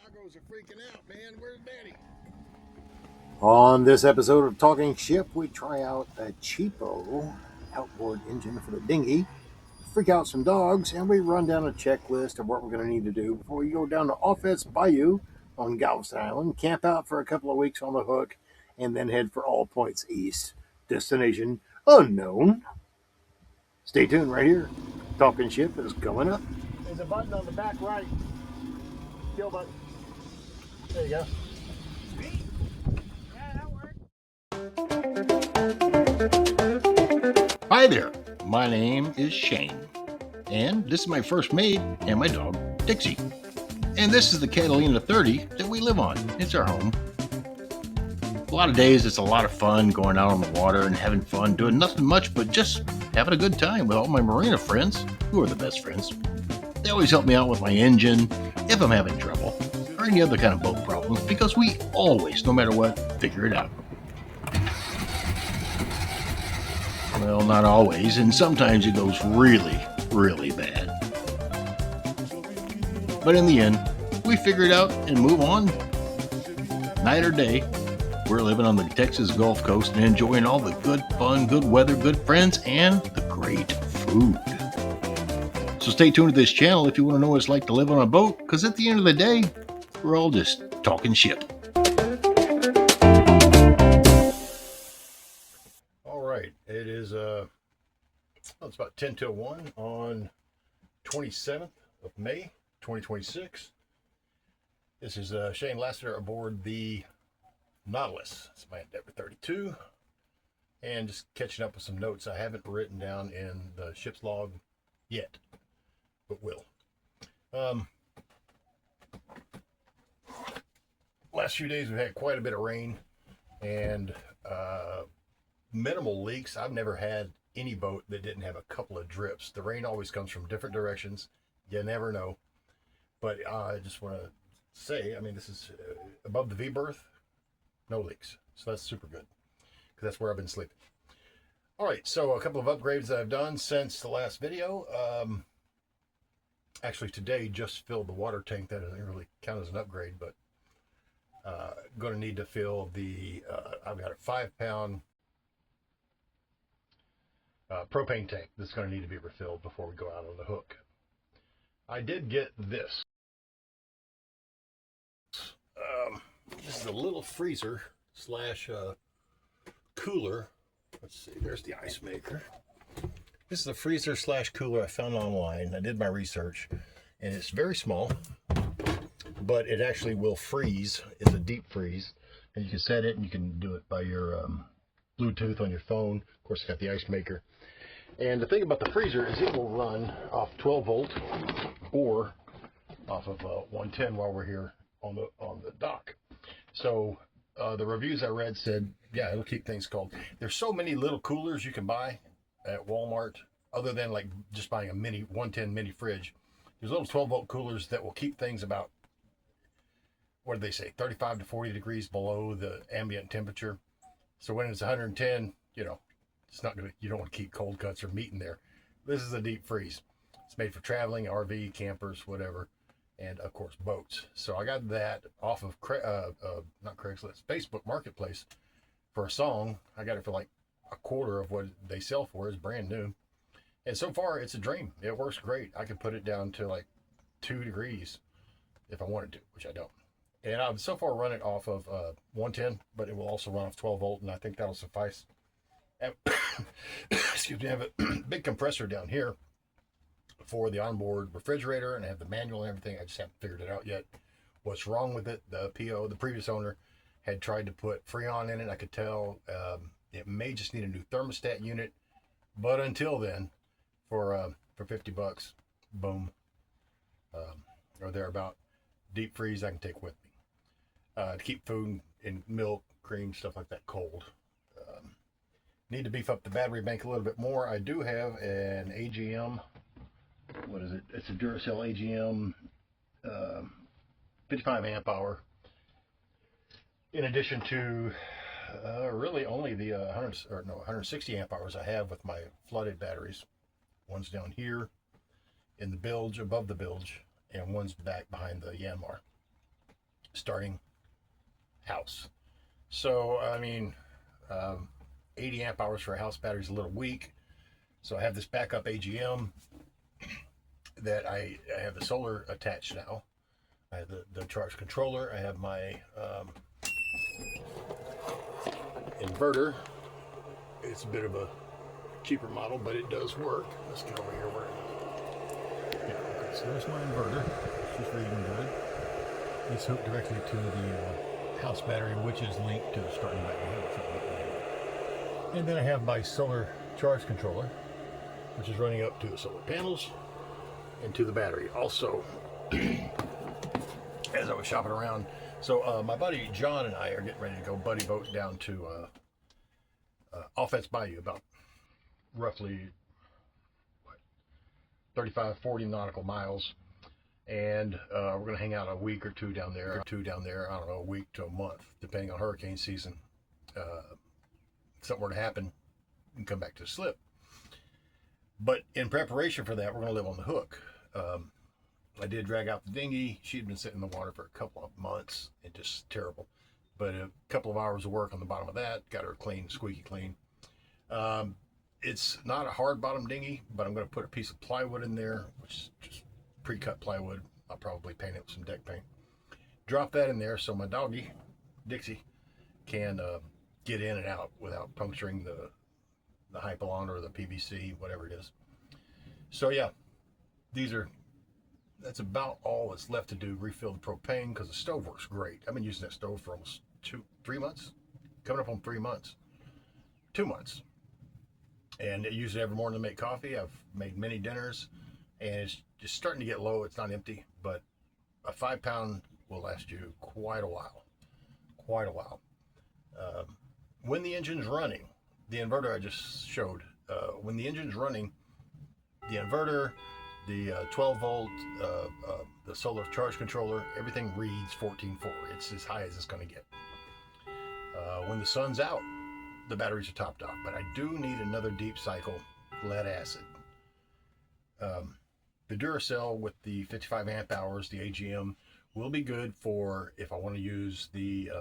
Doggos are freaking out, man. Where's Daddy? On this episode of Talking Ship, we try out a cheapo outboard engine for the dinghy, freak out some dogs, and we run down a checklist of what we're going to need to do before we go down to Offense Bayou on Galveston Island, camp out for a couple of weeks on the hook, and then head for all points east. Destination unknown. Stay tuned right here. Talking Ship is coming up. There's a button on the back right. Kill button. There you go. Hi there, my name is Shane, and this is my first maid and my dog, Dixie. And this is the Catalina 30 that we live on. It's our home. A lot of days it's a lot of fun going out on the water and having fun, doing nothing much but just having a good time with all my marina friends, who are the best friends. They always help me out with my engine if I'm having trouble, or any other kind of boat problems, because we always, no matter what, figure it out. Well, not always, and sometimes it goes really, really bad. But in the end, we figure it out and move on. Night or day, we're living on the Texas Gulf Coast and enjoying all the good fun, good weather, good friends, and the great food. So stay tuned to this channel if you want to know what it's like to live on a boat, because at the end of the day, we're all just talking ship. All right. It is it's about 10 till 1 on 27th of May, 2026. This is Shane Lassiter aboard the Nautilus. It's my Endeavor 32. And just catching up with some notes I haven't written down in the ship's log yet, but will. Last few days we've had quite a bit of rain and minimal leaks. I've never had any boat that didn't have a couple of drips. The rain always comes from different directions. You never know. But I just want to say, I mean, this is above the V-berth, no leaks. So that's super good, because that's where I've been sleeping. All right, so a couple of upgrades that I've done since the last video. Actually, today just filled the water tank. That doesn't really count as an upgrade, but going to need to fill the, I've got a 5-pound propane tank that's going to need to be refilled before we go out on the hook. I did get this. This is a little freezer slash cooler. Let's see, there's the ice maker. This is a freezer slash cooler I found online. I did my research, and it's very small, but it actually will freeze. It's a deep freeze, and you can set it, and you can do it by your Bluetooth on your phone. Of course, it's got the ice maker. And the thing about the freezer is it will run off 12 volt or off of 110 while we're here on the dock. So the reviews I read said, yeah, it'll keep things cold. There's so many little coolers you can buy at Walmart, other than like just buying a mini 110 mini fridge. There's little 12 volt coolers that will keep things about, what do they say, 35 to 40 degrees below the ambient temperature. So when it's 110, you know, it's not gonna, you don't want to keep cold cuts or meat in there. This is a deep freeze. It's made for traveling, RV, campers, whatever, and of course boats. So I got that off of not Craigslist, Facebook Marketplace for a song. I got it for like a quarter of what they sell for. It's brand new, and so far it's a dream. It works great. I could put it down to like 2 degrees if I wanted to, which I don't. And I've so far run it off of 110, but it will also run off 12 volt, and I think that'll suffice. Excuse me, I have a big compressor down here for the onboard refrigerator, and I have the manual and everything. I just haven't figured it out yet. What's wrong with it? The PO, the previous owner, had tried to put Freon in it. I could tell it may just need a new thermostat unit, but until then, for $50, boom, or thereabout, deep freeze I can take with me to keep food and milk, cream, stuff like that cold. Need to beef up the battery bank a little bit more. I do have an AGM. What is it? It's a Duracell AGM 55 amp hour. In addition to really only the 160 amp hours I have with my flooded batteries. One's down here in the bilge, above the bilge, and one's back behind the Yanmar. starting house. So, I mean, 80 amp hours for a house battery is a little weak. So I have this backup AGM that I have the solar attached now. I have the charge controller. I have my inverter. It's a bit of a cheaper model, but it does work. Let's get over here where okay, so there's my inverter. She's reading good. It's hooked directly to the house battery, which is linked to the starting battery. And then I have my solar charge controller, which is running up to the solar panels and to the battery. Also, as I was shopping around, so my buddy John and I are getting ready to go buddy boat down to Offense Bayou, about roughly 35, 40 nautical miles. And we're going to hang out a week or two down there. I don't know, a week to a month, depending on hurricane season. If something were to happen, we can come back to the slip. But in preparation for that, we're going to live on the hook. I did drag out the dinghy. She'd been sitting in the water for a couple of months. It just terrible. But a couple of hours of work on the bottom of that, got her clean, squeaky clean. It's not a hard bottom dinghy, but I'm going to put a piece of plywood in there, which is just pre-cut plywood. I'll probably paint it with some deck paint. Drop that in there so my doggy, Dixie, can get in and out without puncturing the Hypalon or the PVC, whatever it is. So yeah, that's about all that's left to do. Refill the propane because the stove works great. I've been using that stove for almost 3 months, coming up on 3 months, 2 months. And I use it every morning to make coffee. I've made many dinners, and it's just starting to get low. It's not empty, but a 5-pound will last you quite a while. When the engine's running, the inverter I just showed, when the engine's running, the inverter, the 12 volt, the solar charge controller, everything reads 14.4. It's as high as it's going to get. When the sun's out, the batteries are topped off, but I do need another deep cycle lead acid. The Duracell with the 55 amp hours, the AGM, will be good for if I want to use the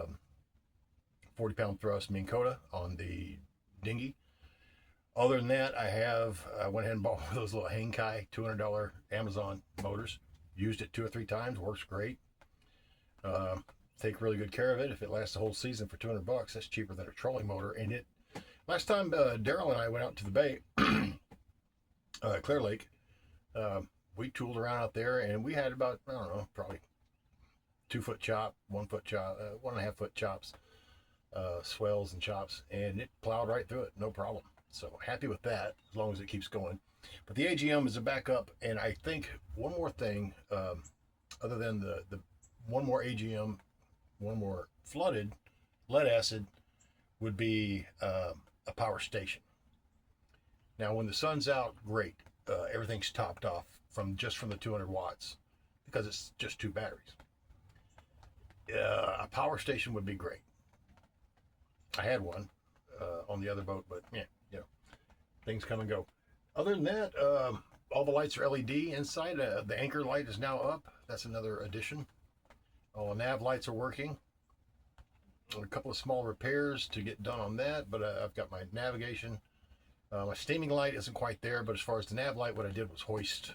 40-pound thrust Minn Kota on the dinghy. Other than that, I went ahead and bought one of those little Henkai $200 Amazon motors. Used it 2 or 3 times, works great. Take really good care of it. If it lasts the whole season for $200, that's cheaper than a trolling motor. And last time Daryl and I went out to the bay, Clear Lake, we tooled around out there, and we had about, I don't know, probably 2-foot chop, 1-foot chop, 1.5-foot chops, swells and chops, and it plowed right through it, no problem. So happy with that, as long as it keeps going. But the AGM is a backup, and I think one more thing, other than the one more AGM, one more flooded lead acid, would be a power station. Now, when the sun's out, great. Everything's topped off from the 200 watts because it's just 2 batteries. A power station would be great. I had one on the other boat, but yeah, things come and go. Other than that, all the lights are LED inside. The anchor light is now up. That's another addition. All the nav lights are working. A couple of small repairs to get done on that, but I've got my navigation. My steaming light isn't quite there, but as far as the nav light, what I did was hoist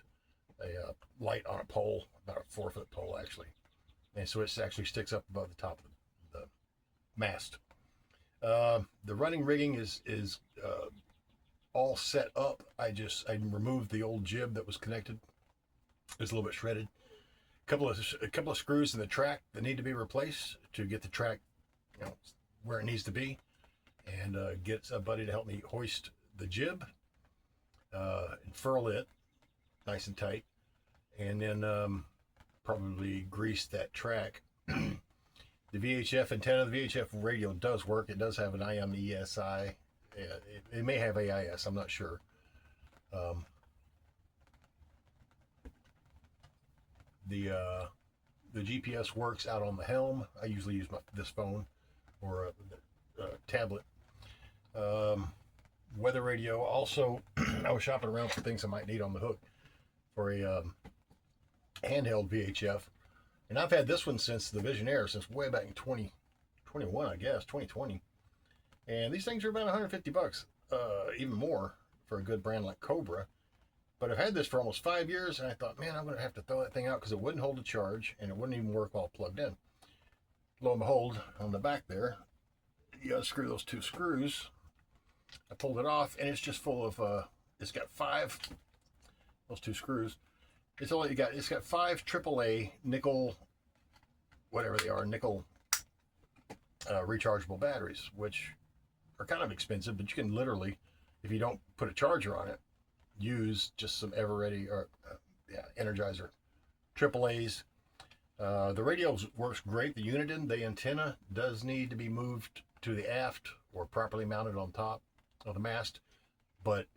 a light on a pole, about a 4-foot pole actually, and so it actually sticks up above the top of the mast. The running rigging is all set up. I removed the old jib that was connected. It's a little bit shredded. A couple of screws in the track that need to be replaced to get the track, where it needs to be, and get a buddy to help me hoist the jib, and furl it nice and tight, and then probably grease that track. The VHF antenna, the VHF radio does work. It does have an IMESI. It may have AIS, I'm not sure. The GPS works out on the helm. I usually use this phone or a tablet. Weather radio. Also, I was shopping around for things I might need on the hook for a handheld VHF, And I've had this one since the Visionaire, since way back in 2021, I guess, 2020. And these things are about 150 bucks, even more for a good brand like Cobra. But I've had this for almost 5 years, and I thought, man, I'm going to have to throw that thing out because it wouldn't hold a charge, and it wouldn't even work while plugged in. Lo and behold, on the back there, you unscrew those 2 screws. I pulled it off, and it's just full of, it's got 5, those 2 screws. It's got 5 AAA nickel, whatever they are, nickel rechargeable batteries, which are kind of expensive, but you can literally, if you don't put a charger on it, use just some Ever-Ready or Energizer AAAs. The radio works great. The Uniden, the antenna does need to be moved to the aft or properly mounted on top of the mast. But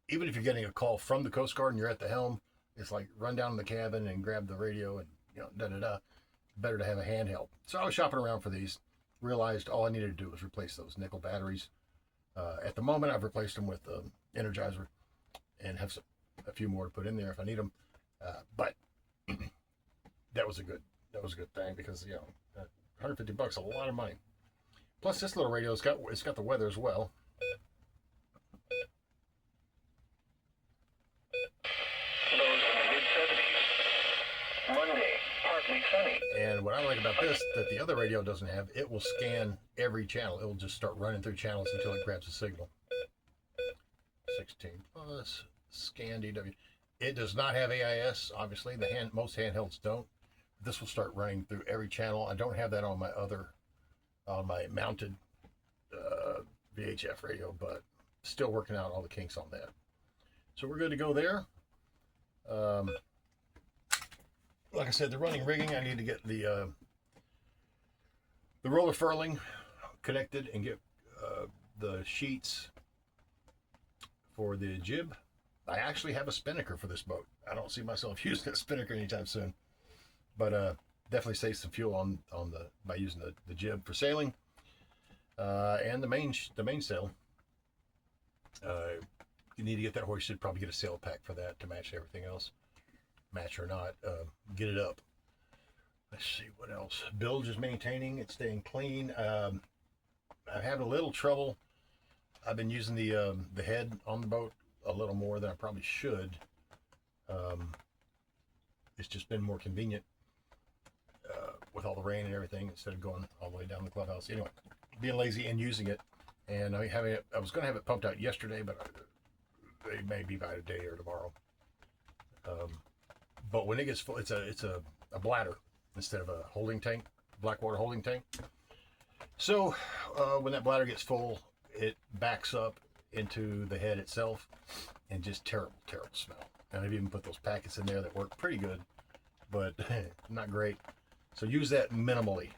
even if you're getting a call from the Coast Guard and you're at the helm, it's like run down in the cabin and grab the radio and da-da-da. Better to have a handheld. So I was shopping around for these, realized all I needed to do was replace those nickel batteries. At the moment, I've replaced them with Energizer and have a few more to put in there if I need them. But that was a good thing because 150 bucks, a lot of money. Plus, this little radio, it's got the weather as well. Monday, partly sunny. And what I like about this, that the other radio doesn't have, it will scan every channel. It will just start running through channels until it grabs a signal. 16 plus, scan DW. It does not have AIS, obviously. Most handhelds don't. This will start running through every channel. I don't have that on my mounted VHF radio, but still working out all the kinks on that. So we're good to go there. Like I said, the running rigging, I need to get the roller furling connected and get the sheets for the jib. I actually have a spinnaker for this boat. I don't see myself using a spinnaker anytime soon, but definitely save some fuel by using the jib for sailing, and the mainsail. You need to get that hoisted. Probably get a sail pack for that to match everything else. Match or not, get it up. Let's see what else. Bilge is maintaining. It's staying clean. I'm having a little trouble. I've been using the head on the boat a little more than I probably should. It's just been more convenient with all the rain and everything instead of going all the way down the clubhouse. Anyway, being lazy and using it, and I was going to have it pumped out yesterday, but it may be by today or tomorrow. But when it gets full, it's a bladder instead of a holding tank, blackwater holding tank. So when that bladder gets full, it backs up into the head itself, and just terrible smell. And I've even put those packets in there that work pretty good, but not great. So use that minimally.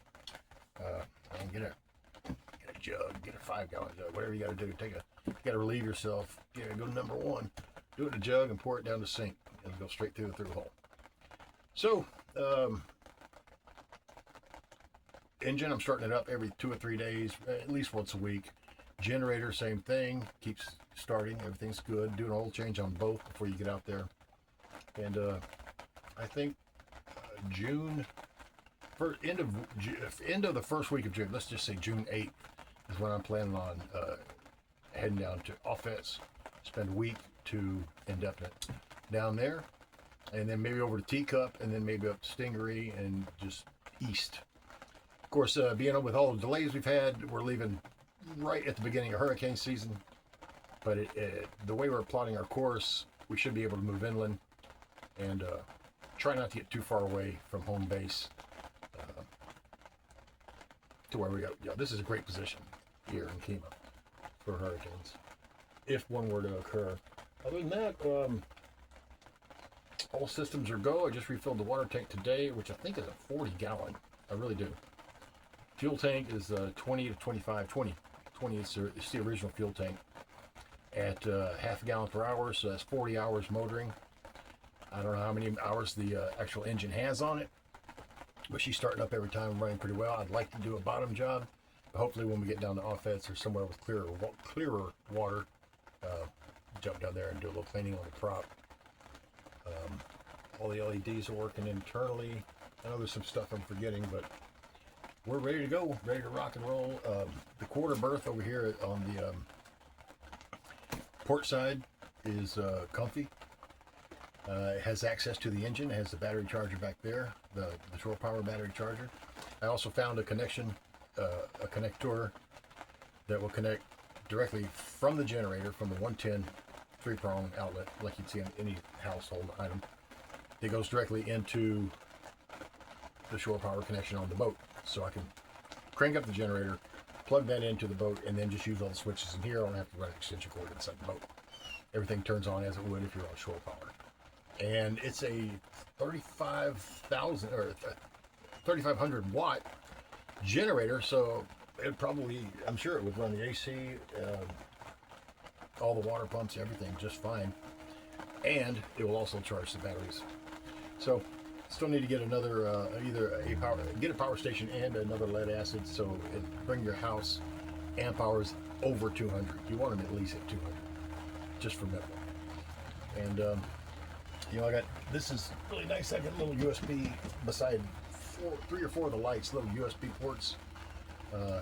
Get a jug, get a 5-gallon jug, whatever you got to do. You got to relieve yourself. Go to number 1. Do it in a jug and pour it down the sink, and go straight through the hole. So, engine, I'm starting it up every 2 or 3 days, at least once a week. Generator, same thing, keeps starting, everything's good. Do an oil change on both before you get out there. And I think end of the first week of June, let's just say June 8th, is when I'm planning on heading down to Offense, spend a week to Indefinite down there, and then maybe over to Teacup, and then maybe up to Stingery, and just east. Of course, being with all the delays we've had, we're leaving right at the beginning of hurricane season, but the way we're plotting our course, we should be able to move inland and try not to get too far away from home base to where we go. This is a great position here in Kima for hurricanes, if one were to occur. Other than that, all systems are go. I just refilled the water tank today, which I think is a 40-gallon. I really do. Fuel tank is 20 to 25. 20 is the original fuel tank at half a gallon per hour, so that's 40 hours motoring. I don't know how many hours the actual engine has on it, but she's starting up every time and running pretty well. I'd like to do a bottom job, but hopefully when we get down to Offense or somewhere with clearer water, jump down there and do a little cleaning on the prop. All the LEDs are working internally. I know there's some stuff I'm forgetting, but we're ready to go, ready to rock and roll. The quarter berth over here on the port side is comfy. It has access to the engine. It has the battery charger back there, the shore power battery charger. I also found a connection, a connector that will connect directly from the generator, from the 110 3-prong outlet, like you'd see on any household item. It goes directly into the shore power connection on the boat. So I can crank up the generator, plug that into the boat, and then just use all the switches in here. I don't have to run an extension cord inside the boat. Everything turns on as it would if you're on shore power. And it's a 35,000 or 3,500 watt generator, so it probably, I'm sure it would run the AC, all the water pumps, everything just fine. And it will also charge the batteries. So still need to get another either get a power station and another lead acid, so it bring your house amp hours over 200. You want them at least at 200, just for minimum. And you know, this is really nice. I got a little USB beside 3 or 4 of the lights, little USB ports,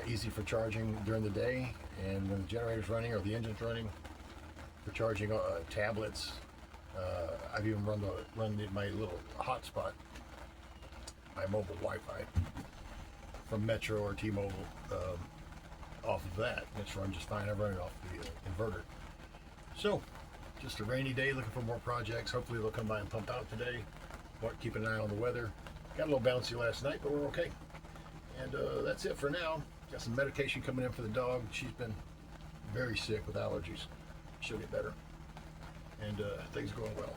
easy for charging during the day, and when the generator's running or the engine's running, for charging tablets. I've even run my little hotspot, my mobile Wi-Fi from Metro or T-Mobile off of that. It's run just fine. I run it off the inverter. So, just a rainy day, looking for more projects. Hopefully they'll come by and pump out today. Keep an eye on the weather. Got a little bouncy last night, but we're okay. And that's it for now. Got some medication coming in for the dog. She's been very sick with allergies. She'll get better. And things are going well.